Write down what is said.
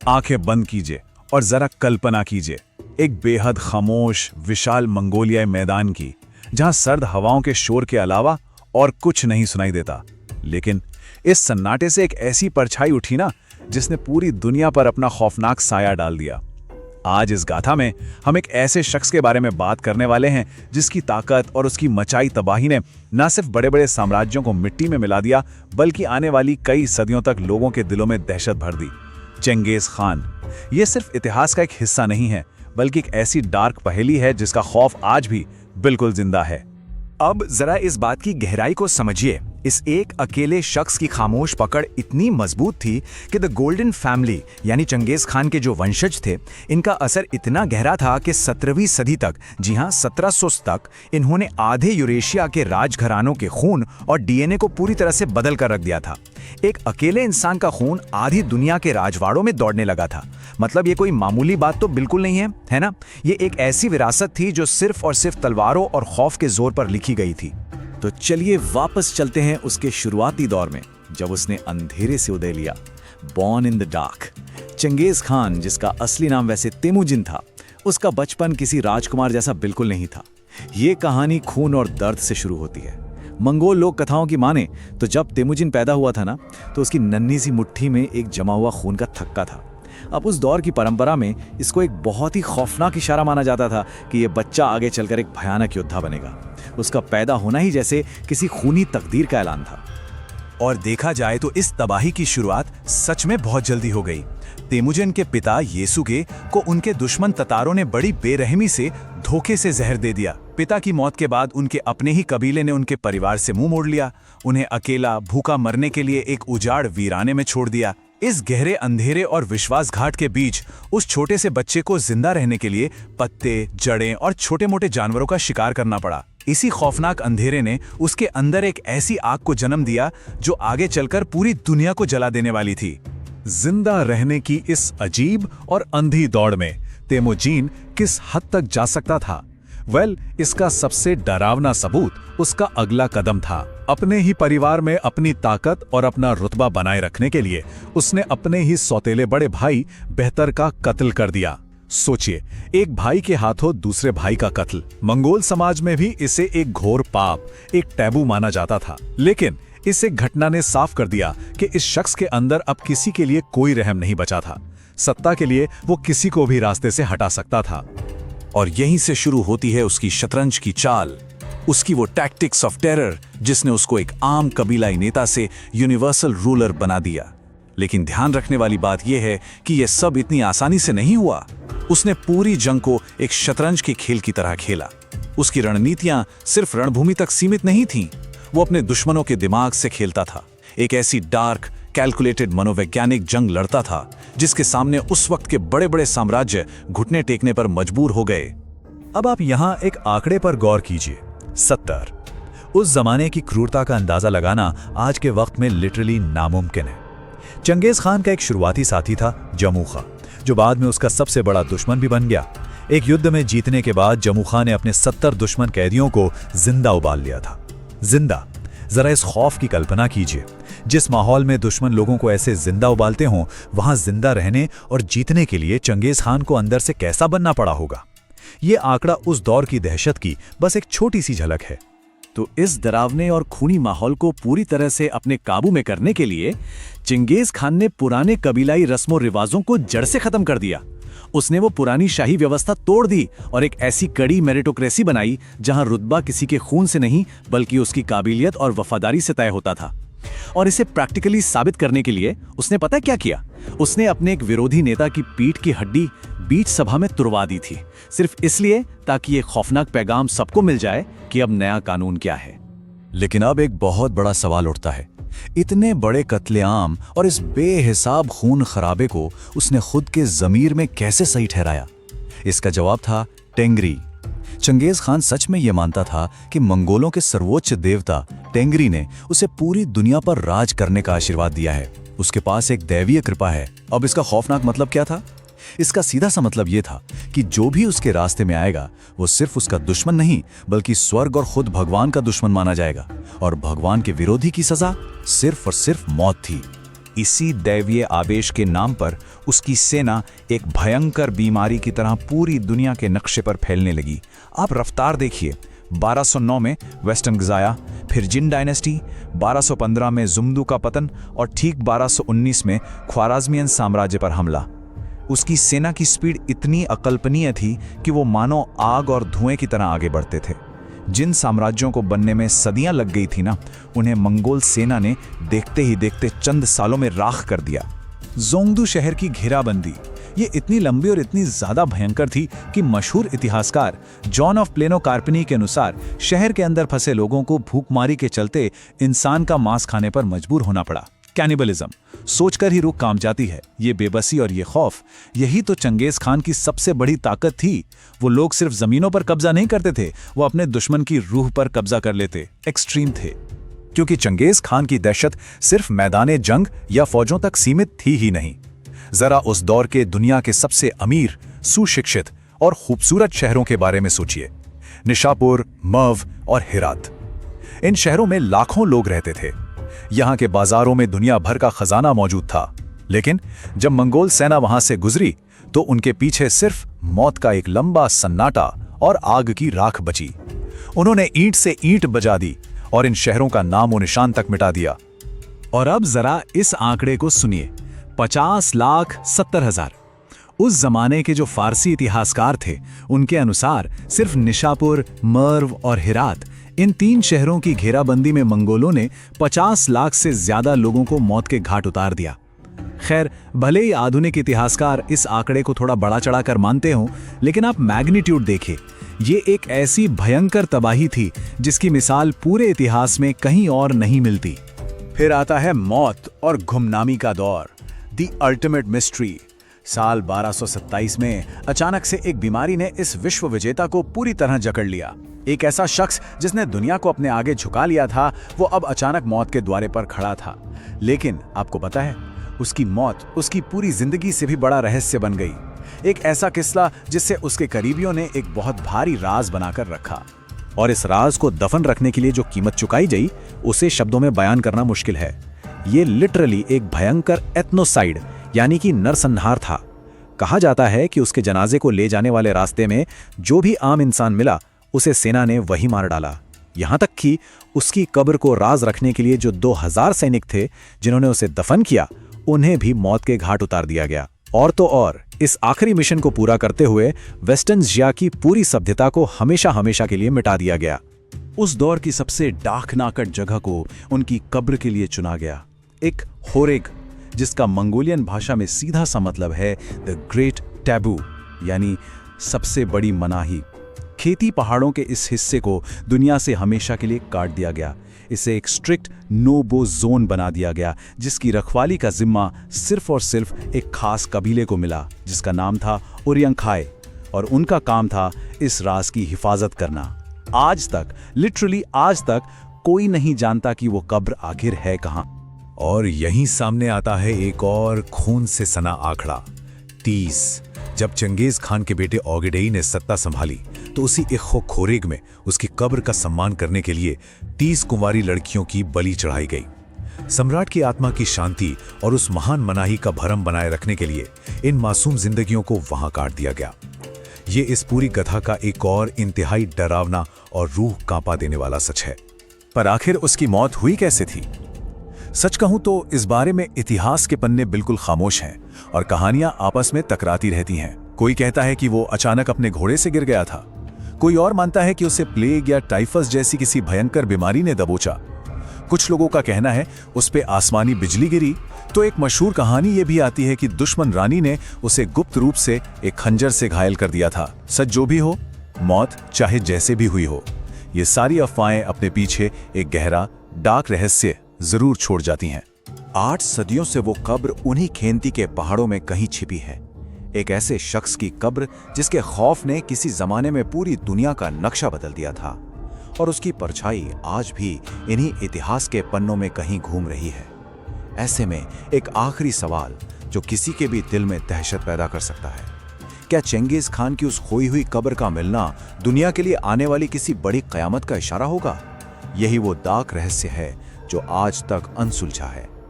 आंखें बंद कीजिए और जरा कल्पना कीजिए एक बेहद खामोश विशाल मंगोलियाई मैदान की, जहां सर्द हवाओं के शोर के अलावा और कुछ नहीं सुनाई देता। लेकिन इस सन्नाटे से एक ऐसी परछाई उठी ना, जिसने पूरी दुनिया पर अपना खौफनाक साया डाल दिया। आज इस गाथा में हम एक ऐसे शख्स के बारे में बात करने वाले हैं जिसकी ताकत और उसकी मचाई तबाही ने न सिर्फ बड़े बड़े साम्राज्यों को मिट्टी में मिला दिया, बल्कि आने वाली कई सदियों तक लोगों के दिलों में दहशत भर दी। चंगेज खान ये सिर्फ इतिहास का एक हिस्सा नहीं है, बल्कि एक ऐसी डार्क पहेली है जिसका खौफ आज भी बिल्कुल जिंदा है। अब जरा इस बात की गहराई को समझिए। इस एक अकेले शख्स की खामोश पकड़ इतनी मजबूत थी कि द गोल्डन फैमिली यानी चंगेज खान के जो वंशज थे, इनका असर इतना गहरा था कि 17वीं सदी तक, जी हाँ 1700 तक, इन्होंने आधे यूरेशिया के राजघरानों के खून और डीएनए को पूरी तरह से बदल कर रख दिया था। एक अकेले इंसान का खून आधी दुनिया के राजवाड़ों में दौड़ने लगा था। मतलब ये कोई मामूली बात तो बिल्कुल नहीं है ना? ये एक ऐसी विरासत थी जो सिर्फ और सिर्फ तलवारों और खौफ के जोर पर लिखी गई थी। तो चलिए वापस चलते हैं उसके शुरुआती दौर में, जब उसने अंधेरे से उदय लिया। Born in the dark, Genghis Khan, जिसका असली नाम वैसे तेमुजिन था, उसका बचपन किसी राजकुमार जैसा बिल्कुल नहीं था। ये कहानी खून और दर्द से शुरू होती है। मंगोल लोक कथाओं की माने तो जब तेमुजिन पैदा हुआ था ना, तो उसकी नन्ही सी मुट्ठी में एक जमा हुआ खून का थक्का था। अब उस दौर की परंपरा में इसको एक बहुत ही खौफनाक इशारा माना जाता था कि ये बच्चा आगे चलकर एक भयानक योद्धा बनेगा। उसका पैदा होना ही जैसे किसी खूनी तकदीर का ऐलान था। और देखा जाए तो इस तबाही की शुरुआत सच में बहुत जल्दी हो गई। तेमुजिन के पिता येसुगे को उनके दुश्मन ततारों ने बड़ी बेरहमी से धोखे से जहर दे दिया। पिता की मौत के बाद उनके अपने ही कबीले ने उनके परिवार से मुंह मोड़ लिया, उन्हें अकेला भूखा मरने के लिए एक उजाड़ वीराने में छोड़ दिया। इस गहरे अंधेरे और विश्वासघात के बीच उस छोटे से बच्चे को जिंदा रहने के लिए पत्ते, जड़ें और छोटे मोटे जानवरों का शिकार करना पड़ा। इसी खौफनाक अंधेरे ने उसके अंदर एक ऐसी आग को जन्म दिया जो आगे चलकर पूरी दुनिया को जला देने वाली थी। जिंदा रहने की इस अजीब और अंधी दौड़ में तेमुजिन किस हद तक जा सकता था? इसका सबसे डरावना सबूत उसका अगला कदम था। अपने ही परिवार में अपनी ताकत और अपना रुतबा बनाए रखने के लिए उसने अपने ही सौतेले बड़े भाई बेहतर का कत्ल कर दिया। सोचिए, एक भाई के हाथों दूसरे भाई का कत्ल। मंगोल समाज में भी इसे एक घोर पाप, एक टैबू माना जाता था। लेकिन इस एक घटना ने साफ कर दिया कि इस शख्स के अंदर अब किसी के लिए कोई रहम नहीं बचा था। सत्ता के लिए वो किसी को भी रास्ते से हटा सकता था। और यहीं से शुरू होती है उसकी शतरंज की चाल, उसकी वो टैक्टिक्स ऑफ टेरर जिसने उसको एक आम कबीलाई नेता से यूनिवर्सल रूलर बना दिया। लेकिन ध्यान रखने वाली बात यह है कि यह सब इतनी आसानी से नहीं हुआ। उसने पूरी जंग को एक शतरंज के खेल की तरह खेला। उसकी रणनीतियां सिर्फ रणभूमि तक सीमित नहीं थीं, वो अपने दुश्मनों के दिमाग से खेलता था। एक ऐसी डार्क कैलकुलेटेड मनोवैज्ञानिक जंग लड़ता था जिसके सामने उस वक्त के बड़े बड़े साम्राज्य घुटने टेकने पर मजबूर हो गए। अब आप यहाँ एक आंकड़े पर गौर कीजिए, 70। उस जमाने की क्रूरता का अंदाजा लगाना आज के वक्त में लिटरली नामुमकिन है। चंगेज खान का एक शुरुआती साथी था जमूखा, जो बाद में उसका सबसे बड़ा दुश्मन भी बन गया। एक युद्ध में जीतने के बाद जमूखा ने अपने 70 दुश्मन कैदियों को जिंदा उबाल लिया था। जिंदा! जरा इस खौफ की कल्पना कीजिए। जिस माहौल में दुश्मन लोगों को ऐसे जिंदा उबालते हों, वहां जिंदा रहने और जीतने के लिए चंगेज खान को अंदर से कैसा बनना पड़ा होगा। ये आंकड़ा उस दौर की दहशत की बस एक छोटी सी झलक है। तो इस डरावने और खूनी माहौल को पूरी तरह से अपने काबू में करने के लिए चंगेज खान ने पुराने कबीलाई रस्मों रिवाजों को जड़ से खत्म कर दिया। उसने वो पुरानी शाही व्यवस्था तोड़ दी और एक ऐसी कड़ी मेरिटोक्रेसी बनाई जहां रुतबा किसी के खून से नहीं, बल्कि उसकी काबिलियत और वफादारी से तय होता था। और इसे प्रैक्टिकली साबित करने के लिए उसने पता क्या किया? उसने अपने एक विरोधी नेता की पीठ की हड्डी बीच सभा में तुड़वा दी थी, सिर्फ इसलिए ताकि ये खौफनाक पैगाम सबको मिल जाए कि अब नया कानून क्या है। लेकिन अब एक बहुत बड़ा सवाल उठता है, इतने बड़े कत्लेआम और इस बेहिसाब खून खराबे को उसने खुद के ज़मीर में कैसे सही ठहराया? इसका जवाब था टेंगरी। चंगेज खान सच में यह मानता था कि मंगोलों के सर्वोच्च देवता टेंगरी ने उसे पूरी दुनिया पर राज करने का आशीर्वाद दिया है। उसके पास एक दैवीय कृपा है। अब इसका खौफनाक मतलब क्या था? इसका सीधा सा मतलब यह था कि जो भी उसके रास्ते में आएगा वो सिर्फ उसका दुश्मन नहीं, बल्कि स्वर्ग और खुद भगवान का दुश्मन माना जाएगा। और भगवान के विरोधी की सजा सिर्फ और सिर्फ मौत थी। इसी दैवीय आवेश के नाम पर उसकी सेना एक भयंकर बीमारी की तरह पूरी दुनिया के नक्शे पर फैलने लगी। आप रफ्तार देखिए, 1209 में वेस्टर्न गजाया, फिर जिन डायनेस्टी, 1215 में जुमदू का पतन और ठीक 1219 में ख्वाराज़मियन साम्राज्य पर हमला। उसकी सेना की स्पीड इतनी अकल्पनीय थी कि वो मानो आग और धुएं की तरह आगे बढ़ते थे। जिन साम्राज्यों को बनने में सदियां लग गई थी ना, उन्हें मंगोल सेना ने देखते ही देखते चंद सालों में राख कर दिया। जोंगदू शहर की घेराबंदी ये इतनी लंबी और इतनी ज्यादा भयंकर थी कि मशहूर इतिहासकार जॉन ऑफ प्लेनो कार्पनी के अनुसार शहर के अंदर फंसे लोगों को भूखमारी के चलते इंसान का मांस खाने पर मजबूर होना पड़ा। कैनिबलिज्म सोचकर ही रूह कांप जाती है। ये बेबसी और ये खौफ, यही तो चंगेज खान की सबसे बड़ी ताकत थी। वो लोग सिर्फ जमीनों पर कब्जा नहीं करते थे, वो अपने दुश्मन की रूह पर कब्जा कर लेते। एक्सट्रीम थे। क्योंकि चंगेज खान की दहशत सिर्फ मैदाने जंग या फौजों तक सीमित थी ही नहीं। जरा उस दौर के दुनिया के सबसे अमीर, सुशिक्षित और खूबसूरत शहरों के बारे में सोचिए। निशापुर, मर्व और हेरात। इन शहरों में लाखों लोग रहते थे। यहाँ के बाजारों में दुनिया भर का खजाना मौजूद था। लेकिन जब मंगोल सेना वहां से गुजरी तो उनके पीछे सिर्फ मौत का एक लंबा सन्नाटा और आग की राख बची। उन्होंने ईंट से ईंट बजा दी और इन शहरों का नामो निशान तक मिटा दिया। और अब जरा इस आंकड़े को सुनिए, 50,70,000। उस जमाने के जो फारसी इतिहासकार थे उनके अनुसार सिर्फ निशापुर, मर्व और हेरात, इन 3 शहरों की घेराबंदी में मंगोलों ने 50 लाख से ज्यादा लोगों को मौत के घाट उतार दिया। खैर, भले ही आधुनिक इतिहासकार इस आंकड़े को थोड़ा बड़ा चढ़ाकर मानते हों, लेकिन आप मैग्नीट्यूड देखिए। ये एक ऐसी भयंकर तबाही थी जिसकी मिसाल पूरे इतिहास में कहीं और नहीं मिलती। फिर आता है मौत और गुमनामी का दौर, द अल्टीमेट मिस्ट्री। साल 1227 में अचानक से एक बीमारी ने इस विश्व विजेता को पूरी तरह जकड़ लिया। एक ऐसा शख्स जिसने दुनिया को अपने आगे झुका लिया था, वो अब अचानक मौत के द्वारे पर खड़ा था। लेकिन आपको पता है, उसकी मौत उसकी पूरी जिंदगी से भी बड़ा रहस्य बन गई। एक ऐसा किस्सा जिससे उसके करीबियों ने एक बहुत भारी राज बनाकर रखा। और इस राज को दफन रखने के लिए जो कीमत चुकाई गई, उसे शब्दों में बयान करना मुश्किल है। ये लिटरली एक भयंकर एथनोसाइड यानी कि नरसंहार था। कहा जाता है कि उसके जनाजे को ले जाने वाले रास्ते में जो भी आम इंसान मिला, उसे सेना ने वही मार डाला। यहां तक कि उसकी कब्र को राज रखने के लिए जो 2000 सैनिक थे जिन्होंने उसे दफन किया, उन्हें भी मौत के घाट उतार दिया गया। और तो और, इस आखिरी मिशन को पूरा करते हुए वेस्टर्न जिया की पूरी सभ्यता को हमेशा हमेशा के लिए मिटा दिया गया। उस दौर की सबसे डाकनाकट जगह को उनकी कब्र के लिए चुना गया, एक होरेग, जिसका मंगोलियन भाषा में सीधा सा मतलब है द ग्रेट टैबू, यानी सबसे बड़ी मनाही। खेती पहाड़ों के इस हिस्से को दुनिया से हमेशा के लिए काट दिया गया। इसे एक स्ट्रिक्ट नो-गो जोन बना दिया गया, जिसकी रखवाली का जिम्मा सिर्फ और सिर्फ एक खास कबीले को मिला, जिसका नाम था उरियंखाई, और उनका काम था इस राज की हिफाजत करना। आज तक, लिटरली आज तक, कोई नहीं जानता कि वो कब्र आखिर है कहां। और यहीं सामने आता है एक और खून से सना आंकड़ा, 30। जब चंगेज खान के बेटे ओगेडेई ने सत्ता संभाली तो उसी इख्खो खोरेग में उसकी कब्र का सम्मान करने के लिए 30 कुंवारी लड़कियों की बलि चढ़ाई गई। सम्राट की आत्मा की शांति और उस महान मनाही का भरम बनाए रखने के लिए इन मासूम जिंदगियों को वहां काट दिया गया। ये इस पूरी कथा का एक और इंतहाई डरावना और रूह कांपा देने वाला सच है। पर आखिर उसकी मौत हुई कैसे थी? सच कहूं तो इस बारे में इतिहास के पन्ने बिल्कुल खामोश हैं और कहानियां आपस में टकराती रहती हैं। कोई कहता है कि वो अचानक अपने घोड़े से गिर गया था, कोई और मानता है कि उसे प्लेग या टाइफस जैसी किसी भयंकर बीमारी ने दबोचा। कुछ लोगों का कहना है उस पे आसमानी बिजली गिरी, तो एक मशहूर कहानी ये भी आती है कि दुश्मन रानी ने उसे गुप्त रूप से एक खंजर से घायल कर दिया था। सच जो भी हो, मौत चाहे जैसे भी हुई हो, ये सारी अफवाहें अपने पीछे एक गहरा डार्क रहस्य जरूर छोड़ जाती हैं। 8 सदियों से वो कब्र उन्हीं खेंती के पहाड़ों में कहीं छिपी है। एक ऐसे शख्स की कब्र जिसके खौफ ने किसी जमाने में पूरी दुनिया का नक्शा बदल दिया था, और उसकी परछाई आज भी इन्हीं इतिहास के पन्नों में कहीं घूम रही है। ऐसे में एक आखिरी सवाल जो किसी के भी दिल में दहशत पैदा कर सकता है, क्या चंगेज खान की उस खोई हुई कब्र का मिलना दुनिया के लिए आने वाली किसी बड़ी कयामत का इशारा होगा? यही वो डार्क रहस्य है जो आज तक अनसुलझा है।